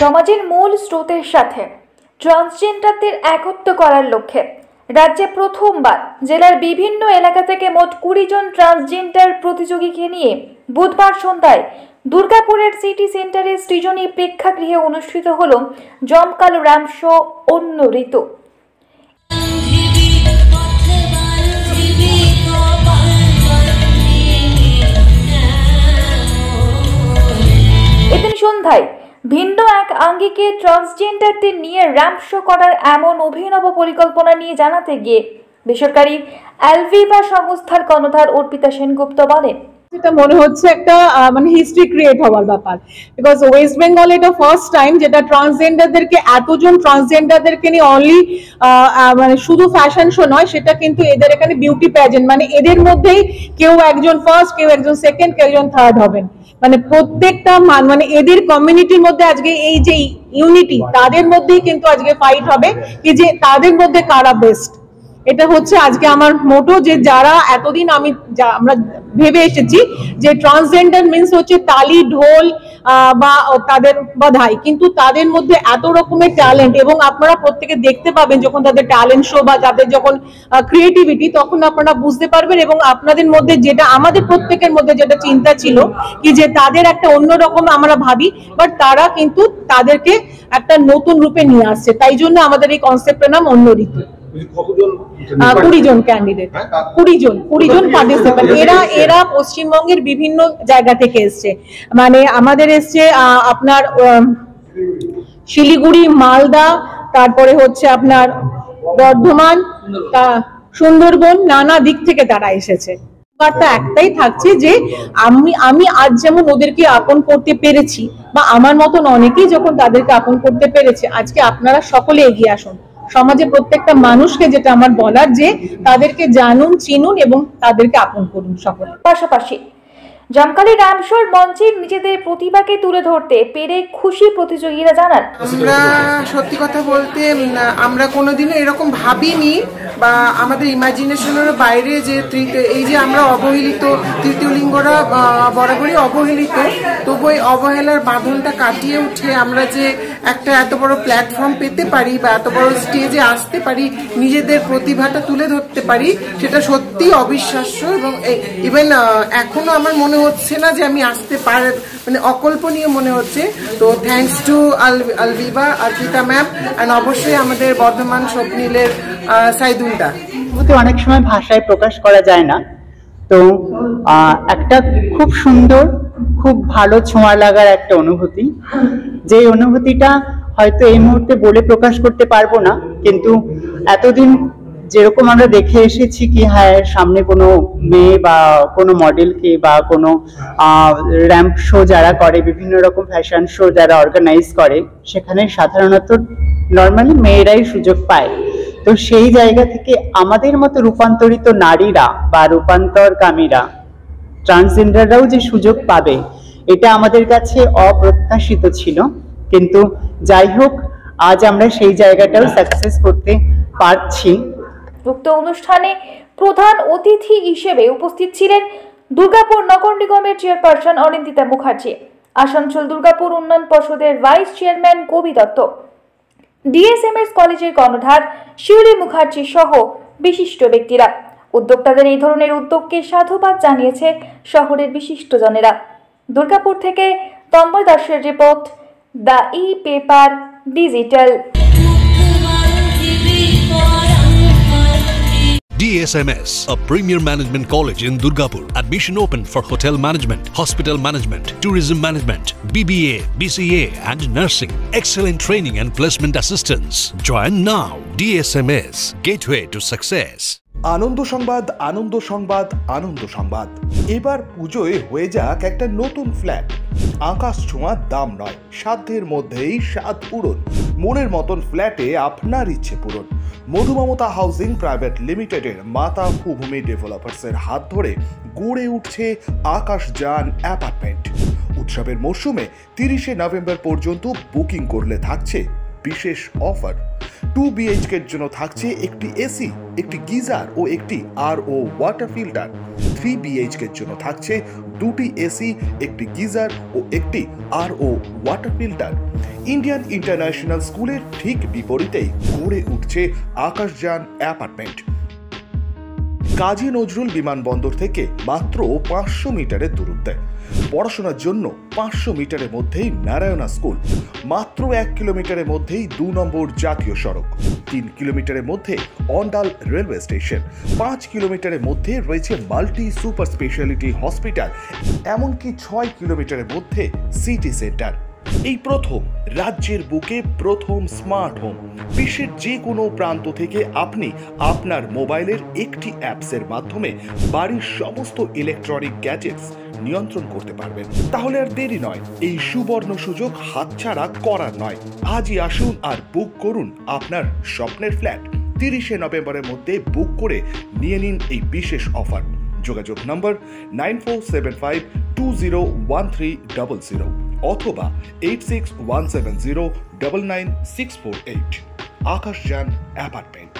সমাজের মূল স্রোতের সাথে ট্রান্সজেন্ডারদের একত্র করার লক্ষ্যে রাজ্যে প্রথমবার জেলার বিভিন্ন এলাকা থেকে মোট 20 জন ট্রান্সজেন্ডার প্রতিযোগীকে নিয়ে বুধবার সন্ধ্যায় দুর্গাপুরের সিটি সেন্টারের সৃজনী প্রেক্ষাগৃহে অনুষ্ঠিত হল জমকালো র্যাম্প শো অন্য ঋতু। এদিন সন্ধ্যায় ভিন্ন এক আঙ্গিকে ট্রান্সজেন্ডারদের নিয়ে র্যাম্প শো করার এমন অভিনব পরিকল্পনা নিয়ে জানাতে গিয়ে বেসরকারি অ্যালভিভা সংস্থার কর্ণধার অর্পিতা সেনগুপ্ত বলেন, যেটা মনে হচ্ছে একটা মানে হিস্ট্রি ক্রিয়েট হওয়ার ব্যাপার, বিকজ ওয়েস্ট বেঙ্গল এটা ফার্স্ট টাইম যেটা ট্রান্সজেন্ডারদেরকে এতজন ট্রান্সজেন্ডারদেরকে নিয়ে অনলি মানে শুধু ফ্যাশন শো নয়, সেটা কিন্তু এদের এখানে বিউটি প্যাজেন্ট, মানে এদের মধ্যেই কেউ একজন ফার্স্ট, কেউ একজন সেকেন্ড, কেউ একজন থার্ড হবেন, মানে প্রত্যেকটা মানে এদের কমিউনিটির মধ্যে আজকে এই যে ইউনিটি, তাদের মধ্যেই কিন্তু আজকে ফাইট হবে কি যে তাদের মধ্যে কারা বেস্ট। এটা হচ্ছে আজকে আমার মোটো, যে যারা এতদিন আমরা ভেবে এসেছি যে ট্রান্সজেন্ডার মিন্স হচ্ছে তালি ঢোল বা তাদের বাধাই, কিন্তু তাদের মধ্যে এত রকমের ট্যালেন্ট, এবং আপনারা প্রত্যেকে দেখতে পাবেন যখন তাদের ট্যালেন্ট শো বা তাদের যখন ক্রিয়েটিভিটি, তখন আপনারা বুঝতে পারবেন। এবং আপনাদের মধ্যে যেটা আমাদের প্রত্যেকের মধ্যে যেটা চিন্তা ছিল কি যে তাদের একটা অন্যরকম আমরা ভাবি, বাট তারা কিন্তু তাদেরকে একটা নতুন রূপে নিয়ে আসছে, তাই জন্য আমাদের এই কনসেপ্টের নাম অন্য ঋতু। 20 জন ক্যান্ডিডেট, 20 জন পার্টিসিপেন্ট। এরা পশ্চিমবঙ্গের বিভিন্ন জায়গা থেকে এসছে, মানে আমাদের এসছে আপনার শিলিগুড়ি, মালদা, তারপরে হচ্ছে আপনার বর্ধমান, সুন্দরবন, নানা দিক থেকে তারা এসেছে। বার্তা একটাই থাকছে যে আমি আজ যেমন ওদেরকে আপন করতে পেরেছি, বা আমার মতন অনেকেই যখন তাদেরকে আপন করতে পেরেছে, আজকে আপনারা সকলে এগিয়ে আসুন। সমাজে প্রত্যেকটা মানুষকে যেটা আমার বলার, যে তাদেরকে জানুন, চিনুন এবং তাদেরকে আপন করুন সকলে। পাশাপাশি জমকালো র্যাম্প শোর মঞ্চে নিজেদের প্রতিভাকে তুলে ধরতে পেরে খুশি প্রতিযোগীরা জানান, আমরা সত্যি কথা বলতে আমরা কোনোদিনও এরকম ভাবিনি, বা আমাদের ইমাজিনেশনের বাইরে যে এই যে আমরা অবহেলিত, তৃতীয় লিঙ্গরা বরাবরই অবহেলিত, তবু এই অবহেলার বাঁধনটা কাটিয়ে উঠে আমরা যে একটা এত বড় প্ল্যাটফর্ম পেতে পারি বা এত বড় স্টেজে আসতে পারি, নিজেদের প্রতিভাটা তুলে ধরতে পারি, সেটা সত্যি অবিশ্বাস্য। এবং ইভেন এখনো আমার মনে হচ্ছে না যে আমি আসতে পারি, মানে অকল্পনীয় মনে হচ্ছে। তো thanks to Alviva, Arpita ma'am, and অবশ্যই আমাদের বর্ধমান স্বপ্নিলের সাইদুলদা। অনেক সময় ভাষায় প্রকাশ করা যায় না, তো একটা খুব সুন্দর, খুব ভালো ছোঁয়া লাগার একটা অনুভূতি, যে অনুভূতিটা হয়তো এই মুহূর্তে বলে প্রকাশ করতে পারবো না, কিন্তু এতদিন যেরকম আমরা দেখে এসেছি কি হ্যাঁ সামনে কোনো মেয়ে বা কোনো মডেলকে বা কোনো র্যাম্প শো যারা করে, বিভিন্ন রকম ফ্যাশন শো যারা অর্গানাইজ করে, সেখানে সাধারণত নর্মালি মেয়েরাই সুযোগ পায়। তো সেই জায়গা থেকে আমাদের মতো রূপান্তরিত নারীরা বা রূপান্তরকামীরা, ট্রান্সজেন্ডাররাও যে সুযোগ পাবে, এটা আমাদের কাছে অপ্রত্যাশিত ছিল, কিন্তু যাই হোক আজ আমরা সেই জায়গাটাও সাকসেস করতে পারছি। উক্ত অনুষ্ঠানে প্রধান অতিথি হিসেবে উপস্থিত ছিলেন দুর্গাপুর নগর নিগমের চেয়ারপারসন অনিন্দিতা মুখার্জি, আসানসোল দুর্গাপুর উন্নয়ন পর্ষদের ভাইস চেয়ারম্যান কবি দত্ত, ডিএসএমএস কলেজের কর্ণধার শিউলি মুখার্জি সহ বিশিষ্ট ব্যক্তিরা। উদ্যোক্তাদের এই ধরনের উদ্যোগকে সাধুবাদ জানিয়েছে শহরের বিশিষ্টজনেরা। দুর্গাপুর থেকে তন্ময় দাসের report, the e-paper digital. DSMS, a premier management college in Durgapur. Admission open for hotel management, hospital management, tourism management, BBA, BCA and nursing. Excellent training and placement assistance. Join now. DSMS, gateway to success. আনন্দ সংবাদ, আনন্দ সংবাদ, আনন্দ সংবাদ। এবার পুজোয় হয়ে যাক একটা নতুন flat. আকাশ ছোঁয়ার দাম নয়, সাধ্যের মধ্যেই স্বাদ পূরণ। মনের মতন ফ্ল্যাটে আপনার ইচ্ছে পূরণ। মধুমমতা হাউজিং প্রাইভেট লিমিটেডের মাতা ভূমি ডেভেলপার্সের হাত ধরে গড়ে উঠছে আকাশযান অ্যাপার্টমেন্ট। উৎসবের মরশুমে 30শে নভেম্বর পর্যন্ত বুকিং করলে থাকছে বিশেষ অফার। 2 BHK এর জন্য থাকছে একটি এসি, একটি গিজার ও একটি RO ওয়াটার ফিল্টার। 3 BHK এর জন্য থাকছে 2টি এসি, একটি গিজার ও একটি RO water filter. Indian international স্কুলের ঠিক বিপরীতেই গড়ে উঠছে আকাশযান অ্যাপার্টমেন্ট। কাজী নজরুল বিমানবন্দর থেকে মাত্র 500 মিটারের দূরত্বে, পড়াশোনার জন্য 500 মিটারের মধ্যেই নারায়ণা স্কুল, মাত্র 1 কিলোমিটারের মধ্যেই 2 নম্বর জাতীয় সড়ক, 3 কিলোমিটারের মধ্যে অন্ডাল রেলওয়ে স্টেশন, 5 কিলোমিটারের মধ্যে রয়েছে মাল্টি সুপার স্পেশালিটি হসপিটাল, এমনকি 6 কিলোমিটারের মধ্যে সিটি সেন্টার। এই প্রথম রাজ্যের বুকে প্রথম স্মার্ট হোম। বিশ্বের যে কোনো প্রান্ত থেকে আপনি আপনার মোবাইলের একটি অ্যাপসের মাধ্যমে বাড়ির সমস্ত ইলেকট্রনিক গ্যাজেটস নিয়ন্ত্রণ করতে পারবেন। তাহলে আর দেরি নয়, এই সুবর্ণ সুযোগ হাতছাড়া করার নয়। আজই আসুন আর বুক করুন আপনার স্বপ্নের ফ্ল্যাট। 30শে নভেম্বরের মধ্যে বুক করে নিয়ে নিন এই বিশেষ অফার। যোগাযোগ নম্বর 9475201300 অথবা 8617099648। আকাশযান অ্যাপার্টমেন্ট।